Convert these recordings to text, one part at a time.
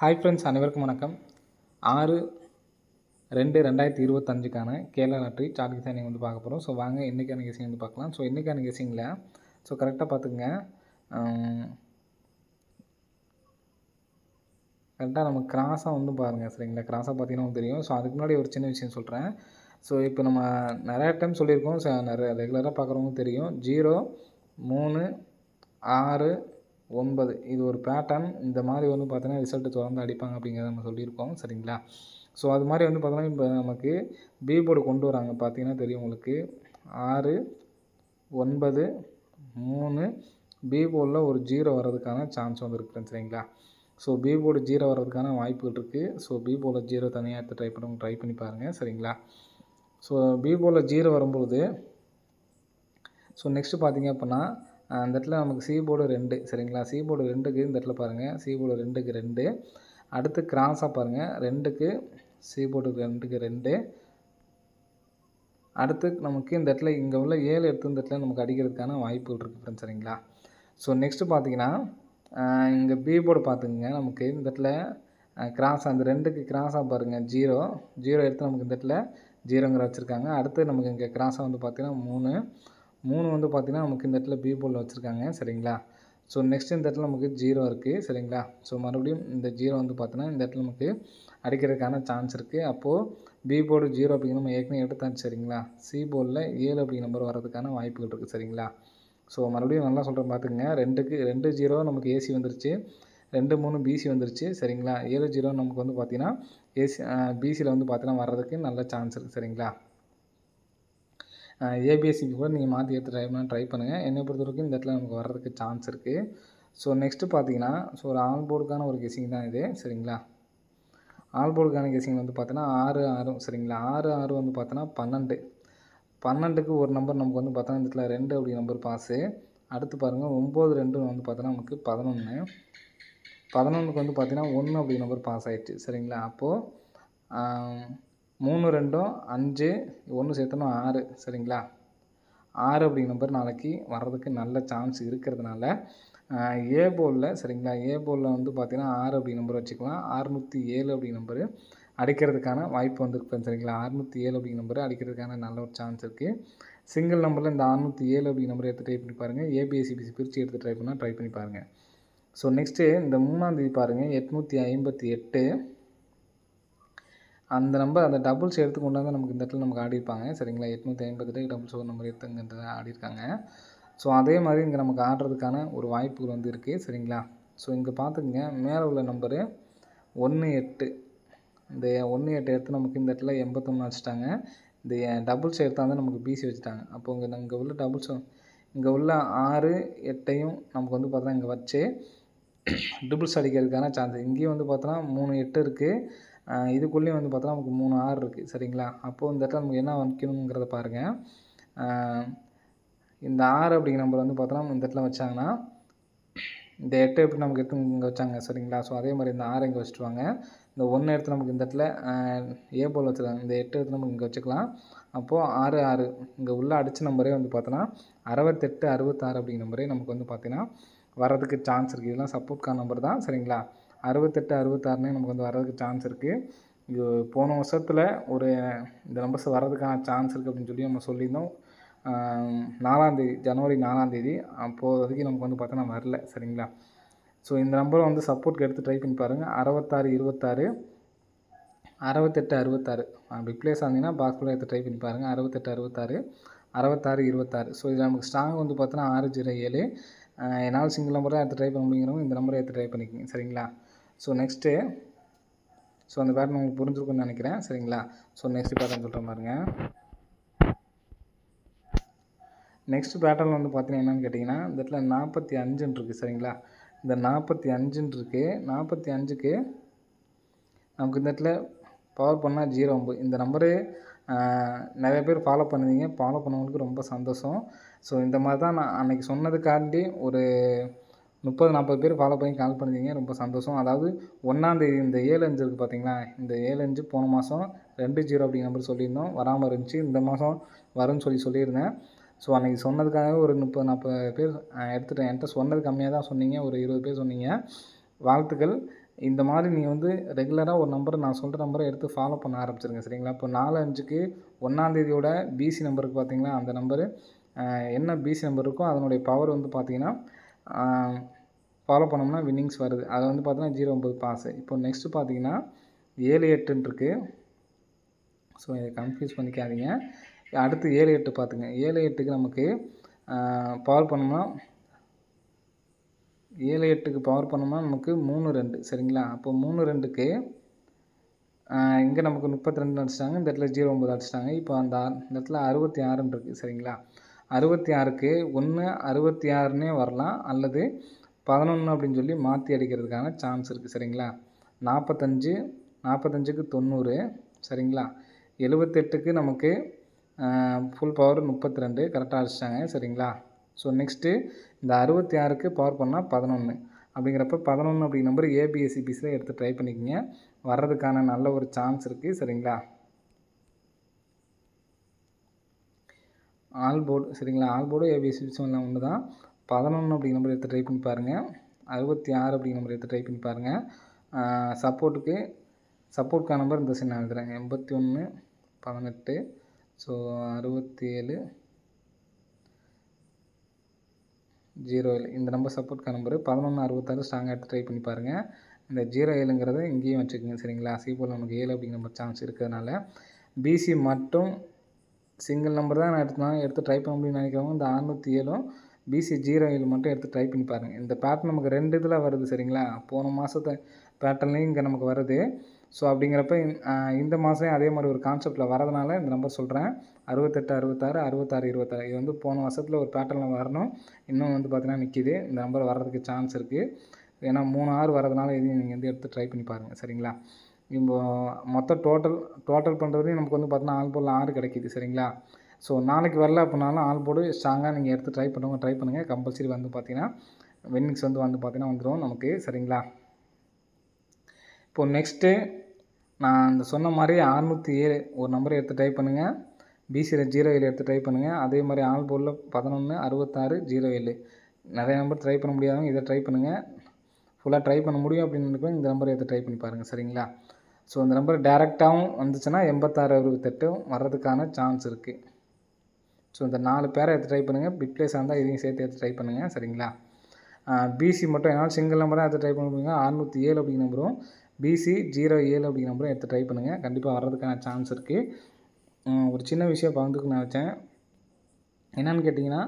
Hi friends, அனைவருக்கும் வணக்கம். 6/2/2025க்கான Kerala lottery chart guessing வந்து பார்க்க போகிறோம். ஸோ வாங்க இன்றைக்கான கெஸிங் வந்து பார்க்கலாம். ஸோ இன்றைக்கான கெஸிங்கில் கரெக்டாக பார்த்துக்குங்க. கரெக்டாக நம்ம கிராஸாக வந்து பாருங்கள், சரிங்களா? கிராஸாக பார்த்தீங்கன்னா உங்களுக்கு தெரியும். ஸோ அதுக்கு முன்னாடி ஒரு சின்ன விஷயம் சொல்கிறேன். ஸோ இப்போ நம்ம நிறையா டைம் சொல்லியிருக்கோம். நிறைய ரெகுலராக பார்க்குறவங்க தெரியும். 0, 3, 6, 9 இது ஒரு பேட்டர்ன். இந்த மாதிரி வந்து பார்த்தீங்கன்னா ரிசல்ட்டு தொடர்ந்து அடிப்பாங்க அப்படிங்கிறத நம்ம சொல்லியிருக்கோம், சரிங்களா? ஸோ அது மாதிரி வந்து பார்த்தோன்னா இப்போ நமக்கு பி போர்டு கொண்டு வராங்க. பார்த்தீங்கன்னா தெரியும் உங்களுக்கு. 6, 9, 3 பி போர்டில் ஒரு 0 வர்றதுக்கான சான்ஸ் வந்து இருக்குது, சரிங்களா? ஸோ பி போர்டு 0 வர்றதுக்கான வாய்ப்புகள் இருக்குது. ஸோ பி போர்டில் 0 தனியாக எடுத்து ட்ரை பண்ணி பாருங்கள், சரிங்களா? ஸோ பி போர்டில் 0 வரும்பொழுது ஸோ நெக்ஸ்ட்டு பார்த்தீங்க அப்படின்னா அந்த இடத்துல நமக்கு சி போர்டு 2, சரிங்களா? சி போர்டு 2க்கு இந்த இடத்துல பாருங்கள், சி போர்டு 2க்கு 2. அடுத்து கிராஸாக பாருங்கள், 2க்கு சி போர்டு 2க்கு 2. அடுத்து நமக்கு இந்த இடத்துல இங்கே உள்ள 7 எடுத்து இந்த இடத்துல நமக்கு அடிக்கிறதுக்கான வாய்ப்புகள் இருக்குது ஃப்ரெண்ட்ஸ், சரிங்களா? ஸோ நெக்ஸ்ட்டு பார்த்தீங்கன்னா இங்கே பி போர்டு பார்த்துக்குங்க. நமக்கு இந்த இடத்துல கிராஸாக அந்த 2க்கு கிராஸாக பாருங்கள், 0 எடுத்து நமக்கு இந்த இடத்துல 0ங்கிற வச்சுருக்காங்க. அடுத்து நமக்கு இங்கே கிராஸாக வந்து பார்த்தீங்கன்னா 3 வந்து பார்த்திங்கன்னா நமக்கு இந்த இடத்துல பி போர்டில் வச்சுருக்காங்க, சரிங்களா? ஸோ நெக்ஸ்ட்டு இந்த இடத்துல நமக்கு 0 இருக்குது, சரிங்களா? ஸோ மறுபடியும் இந்த 0 வந்து பார்த்தீங்கன்னா இந்த இடத்துல நமக்கு அடிக்கிறதுக்கான சான்ஸ் இருக்குது. அப்போது பி போர்டு 0 அப்படிங்கிற நம்ம ஏற்கனவே எடுத்தாச்சு, சரிங்களா? சி போர்டில் 7 அப்படிங்கிற நம்பர் வரதுக்கான வாய்ப்புகள் இருக்குது, சரிங்களா? ஸோ மறுபடியும் நல்லா சொல்கிறேன் பார்த்துக்குங்க. 2 0 நமக்கு ஏசி வந்துருச்சு, 2 3 பிசி வந்துருச்சு, சரிங்களா? 7 0 நமக்கு வந்து பார்த்திங்கன்னா பிசியில் வந்து பார்த்தீங்கன்னா வர்றதுக்கு நல்ல சான்ஸ் இருக்குது, சரிங்களா? ஏபிஎஸ்சிக்கு கூட நீங்கள் மாற்றி எடுத்து ட்ரை பண்ணுங்கள். என்னை பொறுத்த வரைக்கும் இந்த இடத்துல நமக்கு வர்றதுக்கு சான்ஸ் இருக்குது. ஸோ நெக்ஸ்ட்டு பார்த்தீங்கன்னா ஒரு ஆல் போர்டுக்கான ஒரு கெஸிங் தான் இது, சரிங்களா? ஆல் போர்டுக்கான கெஸிங் வந்து பார்த்தோன்னா 6 6, சரிங்களா? 6 6 வந்து பார்த்தோன்னா 12. 12க்கு ஒரு நம்பர் நமக்கு வந்து பார்த்தோன்னா இந்த இடத்துல 2 அப்படி நம்பர் பாஸு. அடுத்து பாருங்கள் 9 2 வந்து பார்த்தோன்னா நமக்கு 11. 11க்கு வந்து பார்த்தீங்கன்னா 1 அப்படி நம்பர் பாஸ் ஆகிடுச்சு, சரிங்களா? அப்போது 3 2 5 1 சேர்த்தோன்னா 6, சரிங்களா? 6 அப்படிங்கிற நம்பர் நாளைக்கு வர்றதுக்கு நல்ல சான்ஸ் இருக்கிறதுனால ஏ போர்டில், சரிங்களா? ஏ போர்டில் வந்து பார்த்திங்கன்னா 6 அப்படிங்கிற நம்பர் வச்சுக்கலாம். 607 அப்படிங்கிற நம்பரு அடிக்கிறதுக்கான வாய்ப்பு வந்துருக்கு, சரிங்களா? 607 அப்படிங்கிற நம்பர் அடிக்கிறதுக்கான நல்ல ஒரு சான்ஸ் இருக்குது. சிங்கிள் நம்பரில் இந்த 607 அப்படிங்கிற நம்பரை எடுத்து ட்ரை பண்ணி பாருங்கள். ஏபிஎஸ்சிபிசி பிரித்து எடுத்து ட்ரை பண்ணி பாருங்கள். ஸோ நெக்ஸ்ட்டு இந்த 3ஆம் தேதி பாருங்கள், 858 அந்த நம்பர் அந்த டபுள்ஸ் எடுத்து கொண்டாந்து நமக்கு இந்த இடத்துல நமக்கு ஆடிருப்பாங்க, சரிங்களா? 858 டபுள்ஸ் ஒரு நம்பர் எடுத்து இங்கே ஆடிருக்காங்க. ஸோ அதே மாதிரி இங்கே நமக்கு ஆடுறதுக்கான ஒரு வாய்ப்புகள் வந்து இருக்குது, சரிங்களா? ஸோ இங்கே பார்த்துக்குங்க, மேலே உள்ள நம்பரு 1 8. இந்த 1 8 எடுத்து நமக்கு இந்த இடத்துல 81 வச்சுட்டாங்க. இந்த டபுள்ஸ் எடுத்தாந்து நமக்கு பிசி வச்சுட்டாங்க. அப்போ இங்கே உள்ள டபுள்ஸ் இங்கே உள்ள 6 8ஐயும் நமக்கு வந்து பார்த்தோன்னா இங்கே வச்சு டபுள்ஸ் அடிக்கிறதுக்கான சான்ஸ். இங்கேயும் வந்து பார்த்தோன்னா 3 8 இருக்குது. இதுக்குள்ளேயும் வந்து பார்த்தோன்னா நமக்கு 3 6 இருக்குது, சரிங்களா? அப்போது இந்த இடத்துல நமக்கு என்ன வைக்கணுங்கிறத பாருங்கள். இந்த 6 அப்படிங்கிற நம்பர் வந்து பார்த்தோன்னா இந்த இடத்துல வச்சாங்கன்னா இந்த 8 எப்படி நமக்கு எடுத்து இங்கே வச்சாங்க, சரிங்களா? ஸோ அதே மாதிரி இந்த 6 இங்கே வச்சுட்டுவாங்க. இந்த 1 எடுத்து நமக்கு இந்த இடத்துல ஏ போல் வச்சுருக்காங்க. இந்த 8 எடுத்து நமக்கு இங்கே வச்சுக்கலாம். அப்போது 6 6 இங்கே உள்ள அடித்த நம்பரே வந்து பார்த்தோன்னா 68 66 அப்படிங்கிற நம்பரே நமக்கு வந்து பார்த்தீங்கன்னா வர்றதுக்கு சான்ஸ் இருக்குது. இதெல்லாம் சப்போர்ட்கான நம்பர் தான், சரிங்களா? 68 66னே நமக்கு வந்து வர்றதுக்கு சான்ஸ் இருக்குது. இது போன வருஷத்தில் ஒரு இந்த நம்பர்ஸ் வர்றதுக்கான சான்ஸ் இருக்குது அப்படின்னு சொல்லி நம்ம சொல்லியிருந்தோம். 4ஆம் தேதி, ஜனவரி 4ஆம் தேதி. அப்போதைக்கு நமக்கு வந்து பார்த்தோன்னா வரல, சரிங்களா? ஸோ இந்த நம்பரை வந்து சப்போர்ட்க்கு எடுத்து ட்ரை பண்ணி பாருங்கள். 66 26 68 66 அப்படி ப்ளேஸ் ஆனீங்கன்னா பாக்ஸ்குள்ளே எடுத்து ட்ரை பண்ணி பாருங்கள். 68 66 66 26. ஸோ இதில் நமக்கு ஸ்ட்ராங் வந்து பார்த்தோன்னா 607. என்னால் சிங்கிள் நம்பர் தான் எடுத்து ட்ரை பண்ண முடியுங்கிறவங்க இந்த நம்பரை எடுத்து ட்ரை பண்ணிக்கோங்க, சரிங்களா? ஸோ நெக்ஸ்ட்டு அந்த பேட்டர்ன் உங்களுக்கு புரிஞ்சிருக்குன்னு நினைக்கிறேன், சரிங்களா? ஸோ நெக்ஸ்ட் பேட்டர்ன் சொல்கிற பாருங்க. நெக்ஸ்ட் பேட்டர்ன் வந்து பார்த்தீங்கன்னா என்னென்னு கேட்டிங்கன்னா இந்த இடத்துல 45 இருக்குது, சரிங்களா? இந்த 45 இருக்குது. 45க்கு நமக்கு இந்த இடத்துல பவர் பண்ணால் 0 இந்த நம்பரு நிறைய பேர் ஃபாலோ பண்ணுவீங்க. ஃபாலோ பண்ணவங்களுக்கு ரொம்ப சந்தோஷம். ஸோ இந்த மாதிரி தான் நான் அன்றைக்கி சொன்னதுக்காண்டி ஒரு 30 40 பேர் ஃபாலோ பண்ணி கால் பண்ணியிருந்தீங்க, ரொம்ப சந்தோஷம். அதாவது 1ஆம் தேதி இந்த 7 5 இருக்குது பார்த்தீங்களா? இந்த 7 5 போன மாதம் 2 0 அப்படிங்கிற நம்பர் சொல்லியிருந்தோம், வராமல் இருந்துச்சு. இந்த மாதம் வரும்னு சொல்லியிருந்தேன். ஸோ அன்றைக்கி சொன்னதுக்காகவே ஒரு 30 40 பேர் எடுத்துகிட்டேன். என்கிட்ட சொன்னது கம்மியாக தான் சொன்னீங்க, ஒரு 20 பேர் சொன்னீங்க. வாழ்த்துக்கள். இந்த மாதிரி நீங்கள் வந்து ரெகுலராக ஒரு நம்பரை நான் சொல்கிற நம்பரை எடுத்து ஃபாலோ பண்ண ஆரம்பிச்சிருங்க சரிங்களா. இப்போ 4/5க்கு 1ஆந்தேதியோட பிசி நம்பருக்கு பார்த்தீங்கன்னா அந்த நம்பரு என்ன பிசி நம்பர் இருக்கோ அதனுடைய பவர் வந்து பார்த்தீங்கன்னா ஃபாலோ பண்ணோம்னா வின்னிங்ஸ் வருது. அது வந்து பார்த்தீங்கன்னா 0-9 பாஸு. இப்போ நெக்ஸ்ட்டு பார்த்தீங்கன்னா 7-8ன்னு இருக்குது. ஸோ இதை கன்ஃபியூஸ் பண்ணிக்காதீங்க. அடுத்து 7-8 பார்த்துங்க. 7-8க்கு நமக்கு பவர் பண்ணோம்னா 7-8க்கு பவர் பண்ணோம்னா நமக்கு 3-2 சரிங்களா. அப்போ 3-2க்கு இங்கே நமக்கு 32 அடிச்சிட்டாங்க, இந்த இடத்துல 0-9 அடிச்சிட்டாங்க. இப்போ இந்த இடத்துல 66ன்னு இருக்குது சரிங்களா. 66க்கு 1-66ன்னே வரலாம், அல்லது 11 அப்படின்னு சொல்லி மாற்றி அடிக்கிறதுக்கான சான்ஸ் இருக்குது சரிங்களா. 45க்கு 90 சரிங்களா. 78க்கு நமக்கு ஃபுல் பவர் 32 கரெக்டாக அடிச்சிட்டாங்க சரிங்களா. ஸோ நெக்ஸ்ட்டு இந்த 66க்கு பவர் பண்ணால் 11 அப்படிங்கிறப்ப 11 அப்படிங்கிற நம்பர் ஏபிஎஸ்சிபிஸில் எடுத்து ட்ரை பண்ணிக்கோங்க, வர்றதுக்கான நல்ல ஒரு சான்ஸ் இருக்குது சரிங்களா. ஆல் போர்டு சரிங்களா. ஆல் போர்டு ஏபிஎஸ்சிபிஸும் எல்லாம் ஒன்று தான். 11 அப்படிங்கிற நம்பர் எடுத்து ட்ரை பண்ணி பாருங்கள். 66 அப்படிங்கிற நம்பர் எடுத்து ட்ரை பண்ணி பாருங்கள். சப்போர்ட்கான நம்பர் இந்த சைடு நான் எழுதுறேன். 81 18 ஸோ 67 07 இந்த நம்பர் சப்போர்ட்கான நம்பரு. 11 66 ஸ்ட்ராங்காக எடுத்து ட்ரை பண்ணி பாருங்கள். இந்த 07ங்கிறத இங்கேயும் வச்சுக்கோங்க சரிங்களா. சிபோல் நமக்கு 7 அப்படிங்கிற நம்பர் சான்ஸ் இருக்கிறதுனால பிசி மட்டும் சிங்கிள் நம்பர் தான் நான் எடுத்து ட்ரை பண்ண முடியும்னு நினைக்கிறவங்க இந்த 607ம் பிசி 07 மட்டும் எடுத்து ட்ரை பண்ணி பாருங்கள். இந்த பேட்டர்ன் நமக்கு 2 இதில் வருது சரிங்களா. போன மாதத்தை பேட்டர்ன்லேயும் இங்கே நமக்கு வருது. ஸோ அப்படிங்கிறப்ப இந்த மாதம் அதே மாதிரி ஒரு கான்செப்டில் வரதுனால இந்த நம்பர் சொல்கிறேன். 68 66 66 26 இது வந்து போன வருஷத்தில் ஒரு பேட்டர்னில் வரணும், இன்னும் வந்து பார்த்தீங்கன்னா நிற்கிது. இந்த நம்பர் வர்றதுக்கு சான்ஸ் இருக்குது. ஏன்னா 3-6 வரதுனால இதையும் நீங்கள் வந்து எடுத்து ட்ரை பண்ணி பாருங்கள் சரிங்களா. இப்போ மொத்தம் டோட்டல் பண்ணுறதுலையும் நமக்கு வந்து பார்த்தீங்கன்னா ஆல் போர்டில் 6 கிடைக்கிது சரிங்களா. ஸோ நாளைக்கு வரல அப்படின்னாலும் ஆல் போர்டு ஸ்ட்ராங்காக நீங்கள் எடுத்து ட்ரை பண்ணுங்கள். கம்பல்சரி வந்து பார்த்தீங்கன்னா வின்னிங்ஸ் வந்து பார்த்தீங்கன்னா வந்துடும் நமக்கு சரிங்களா. இப்போது நெக்ஸ்ட்டு நான் அந்த சொன்ன மாதிரி 607 ஒரு நம்பரை எடுத்து ட்ரை பண்ணுங்கள். பிசியில் 07 எடுத்து ட்ரை பண்ணுங்கள். அதே மாதிரி ஆல் போர்டில் 11 66 07 நிறைய நம்பர் ட்ரை பண்ண முடியாதவங்க இதை ட்ரை பண்ணுங்கள். ஃபுல்லாக ட்ரை பண்ண முடியும் அப்படின்னு நினைக்கிறேன் இந்த நம்பரை எடுத்து ட்ரை பண்ணி பாருங்கள் சரிங்களா. ஸோ இந்த நம்பர் டேரெக்டாகவும் வந்துச்சுன்னா 86 68 வர்றதுக்கான சான்ஸ் இருக்குது. ஸோ இந்த 4 பேரை எடுத்து ட்ரை பண்ணுங்கள். பிக் பிளேஸாக இருந்தால் இதையும் சேர்த்து எடுத்து ட்ரை பண்ணுங்கள் சரிங்களா. பிசி மட்டும் என்னால் சிங்கிள் நம்பராக எடுத்து ட்ரை பண்ணுங்க. 607 அப்படிங்கிற நம்பரும் பிசி 07 அப்படிங்கிற நம்பரும் எடுத்து ட்ரை பண்ணுங்கள். கண்டிப்பாக வர்றதுக்கான சான்ஸ் இருக்குது. ஒரு சின்ன விஷயம் பகிர்ந்துக்க நினச்சேன். என்னென்னு கேட்டிங்கன்னா,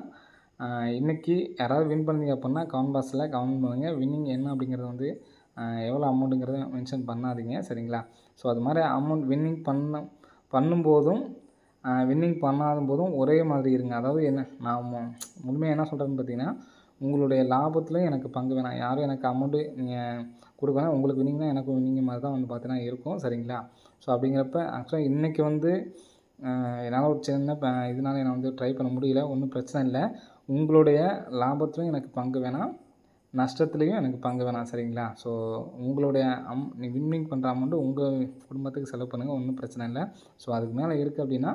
இன்றைக்கி யாராவது வின் பண்ணீங்க அப்படின்னா கமெண்ட் பாக்ஸில் கமெண்ட் பண்ணுங்கள். வின்னிங் என்ன அப்படிங்கிறது வந்து எவ்வளோ அமௌண்ட்டுங்கிறத மென்ஷன் பண்ணாதீங்க சரிங்களா. ஸோ அது மாதிரி அமௌண்ட் வின்னிங் பண்ணும்போதும் வின்னிங் பண்ணாத போதும் ஒரே மாதிரி இருங்க. அதாவது நான் முழுமையாக என்ன சொல்கிறேன்னு பார்த்தீங்கன்னா, உங்களுடைய லாபத்தில் எனக்கு பங்கு வேணாம். யாரும் எனக்கு அமௌண்ட்டு நீங்கள் கொடுக்க வேணாம். உங்களுக்கு வின்னிங்னா எனக்கும் வின்னிங் மாதிரி தான் வந்து பார்த்தீங்கன்னா இருக்கும் சரிங்களா. ஸோ அப்படிங்கிறப்ப ஆக்சுவலாக இன்றைக்கி வந்து என்னால் ஒரு சின்ன இதனால் நான் வந்து ட்ரை பண்ண முடியல. ஒன்றும் பிரச்சனை இல்லை. உங்களுடைய லாபத்துலையும் எனக்கு பங்கு வேணாம், நஷ்டத்துலேயும் எனக்கு பங்கு வேணாம் சரிங்களா. ஸோ உங்களுடைய நீ வின்னிங் பண்ணுற அமௌண்ட்டு உங்கள் குடும்பத்துக்கு செலவு பண்ணுங்கள், ஒன்றும் பிரச்சனை இல்லை. ஸோ அதுக்கு மேலே இருக்குது அப்படின்னா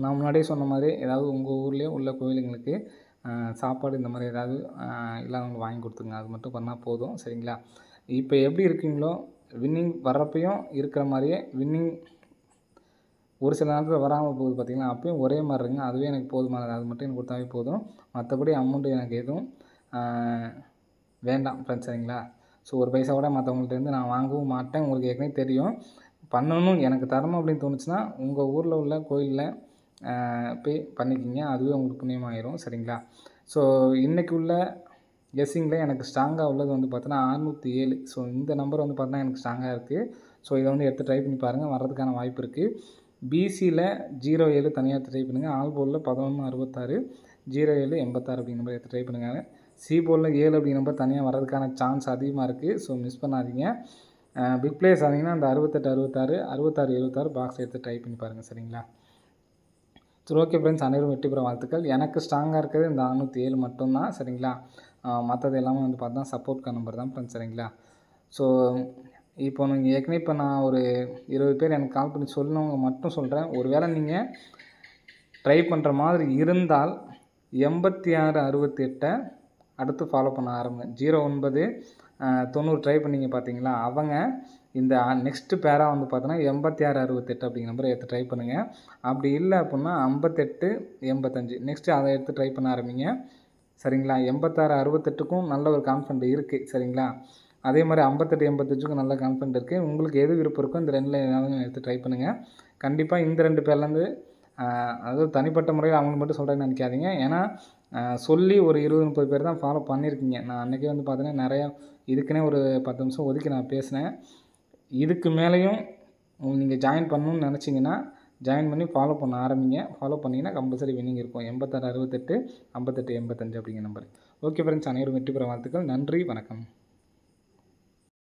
நான் முன்னாடியே சொன்ன மாதிரி ஏதாவது உங்கள் ஊர்லேயே உள்ள கோயிலுங்களுக்கு சாப்பாடு இந்த மாதிரி ஏதாவது இல்லாதவங்களுக்கு வாங்கி கொடுத்துருங்க. அது மட்டும் பண்ணால் போதும் சரிங்களா. இப்போ எப்படி இருக்கீங்களோ வின்னிங் வர்றப்பையும் இருக்கிற மாதிரியே வின்னிங் ஒரு சில நேரத்தில் வராமல் போகுது பார்த்திங்கன்னா, அப்பயும் ஒரே மாதிரி இருங்க. அதுவே எனக்கு போதுமானது. அது மட்டும் எனக்கு கொடுத்தாவே போதும். மற்றபடி அமௌண்ட்டு எனக்கு எதுவும் வேண்டாம் ஃப்ரெண்ட்ஸ் சரிங்களா. ஸோ ஒரு பைசா கூட மற்றவங்கள்ட்டேருந்து நான் வாங்கவும் மாட்டேன். உங்களுக்கு ஏற்கனவே தெரியும். பண்ணணும் எனக்கு தரணும் அப்படின்னு தோணுச்சுன்னா உங்கள் ஊரில் உள்ள கோயிலில் போய் பண்ணிக்கிங்க. அதுவே உங்களுக்கு புண்ணியமாயிரும் சரிங்களா. ஸோ இன்றைக்கி உள்ள கெஸ்ஸிங்கில் எனக்கு ஸ்ட்ராங்காக உள்ளது வந்து பார்த்தீங்கன்னா 607. ஸோ இந்த நம்பர் வந்து பார்த்தீங்கன்னா எனக்கு ஸ்ட்ராங்காக இருக்குது. ஸோ இதை வந்து எடுத்து ட்ரை பண்ணி பாருங்கள், வர்றதுக்கான வாய்ப்பு இருக்குது. பிசியில் 07 தனியாக எடுத்து ட்ரை பண்ணுங்கள். ஆல் போர்டில் 11 66 07 86 அப்படிங்கிற நம்பர் எடுத்து ட்ரை பண்ணுங்கள். சி போர்டில் 7 அப்படிங்கிற நம்பர் தனியாக வர்றதுக்கான சான்ஸ் அதிகமாக இருக்குது. ஸோ மிஸ் பண்ணாதீங்க. பிக் பிளேஸ் ஆனீங்கன்னா அந்த 68 66 66 76 பாக்ஸ் எடுத்து ட்ரை பண்ணி பாருங்கள் சரிங்களா. சரி ஓகே ஃப்ரெண்ட்ஸ், அனைவரும் வெற்றி பெற வாழ்த்துக்கள். எனக்கு ஸ்ட்ராங்காக இருக்கிறது இந்த 607 மட்டும்தான் சரிங்களா. மற்றது எல்லாமே வந்து பார்த்தா சப்போர்ட்கான நம்பர் தான் ஃப்ரெண்ட்ஸ் சரிங்களா. ஸோ இப்போ நீங்கள் ஏற்கனவே இப்போ நான் ஒரு 20 பேர் எனக்கு கால் பண்ணி சொன்னவங்க மட்டும் சொல்கிறேன். ஒரு வேளை நீங்கள் ட்ரை பண்ணுற மாதிரி இருந்தால் 86 68 அடுத்து ஃபாலோ பண்ண ஆரம்பிங்க. 09 90 ட்ரை பண்ணீங்க பார்த்தீங்களா, அவங்க இந்த நெக்ஸ்ட்டு பேரா வந்து பார்த்தோன்னா 86 68 அப்படிங்கிற நம்பரை எடுத்து ட்ரை பண்ணுங்கள். அப்படி இல்லை அப்புடின்னா 58 85 நெக்ஸ்ட்டு அதை எடுத்து ட்ரை பண்ண ஆரம்பிங்க. சரிங்களா? 86 68க்கும் நல்ல ஒரு கான்ஃபிடென்ட் இருக்குது. சரிங்களா? அதே மாதிரி 58 85க்கும் நல்ல கான்ஃபிடென்ட் இருக்குது. உங்களுக்கு எது விருப்பம் இருக்கோ இந்த 2ல் ஏதாவது எடுத்து ட்ரை பண்ணுங்கள். கண்டிப்பாக இந்த 2 பேர்லேருந்து அதாவது தனிப்பட்ட முறையில் அவங்களுக்கு மட்டும் சொல்கிறேன்னு நினைக்காதீங்க. ஏன்னா சொல்லி ஒரு 20 30 பேர் தான் ஃபாலோ பண்ணியிருக்கீங்க. நான் அன்றைக்கே வந்து பார்த்தீங்கன்னா நிறையா இதுக்குன்னே ஒரு 10 நிமிஷம் ஒதுக்கி நான் பேசினேன். இதுக்கு மேலேயும் நீங்கள் ஜாயின் பண்ணணும்னு நினச்சிங்கன்னா ஜாயின் பண்ணி ஃபாலோ பண்ண ஆரம்பிங்க. ஃபாலோ பண்ணிங்கன்னா கம்பல்சரி வின்னிங் இருக்கும். 86 68 58 85 அப்படிங்கிற நம்பர். ஓகே ஃப்ரெண்ட்ஸ், அனைவரும் வெற்றி பெற வாழ்த்துக்கள். நன்றி, வணக்கம்.